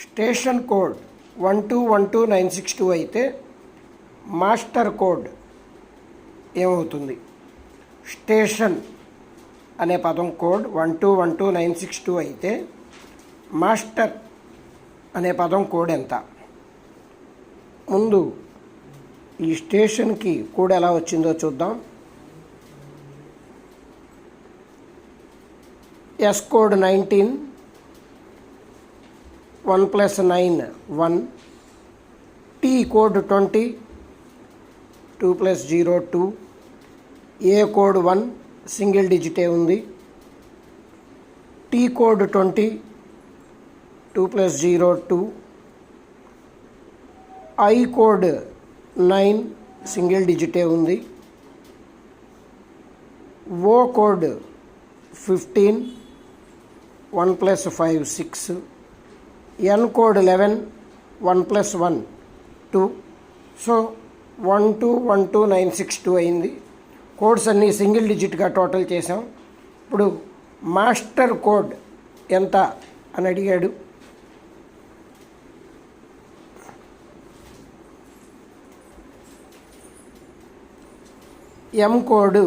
Station code 1212962 అయితే master code ఏమవుతుంది? Station అనే పదం కోడ్ 1212962 అయితే మాస్టర్ అనే పదం కోడ్ ఎంత? ముందు ఈ స్టేషన్కి కోడ్ ఎలా వచ్చిందో చూద్దాం. S code 19, 1 + 9 1, T code 20, 2 + 0 2, A code 1 సింగిల్ డిజిటే ఉంది, టీ కోడ్ 20, 2 + 0 2, ఐ కోడ్ 9 సింగిల్ డిజిటే ఉంది, O code 15, 1 + 5 6, N code 11, 1 + 1 2. So 1212962 అయింది. కోడ్స్ అన్నీ సింగిల్ డిజిట్గా టోటల్ చేసాం. ఇప్పుడు మాస్టర్ కోడ్ ఎంత అని అడిగాడు. M code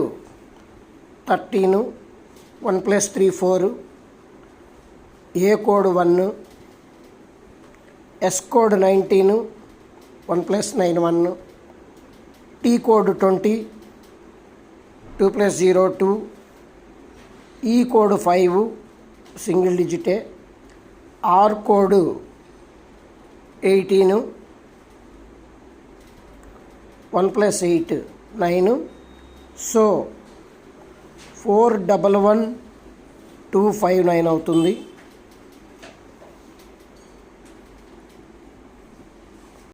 13, 1 + 3 4, A code 1, S code 19, 1 + 9 1, T code 20, 2 + 0 2, E code 5 single డిజిటే, ఆర్ కోడ్ 18, 1 + 8 9. సో 411259 అవుతుంది.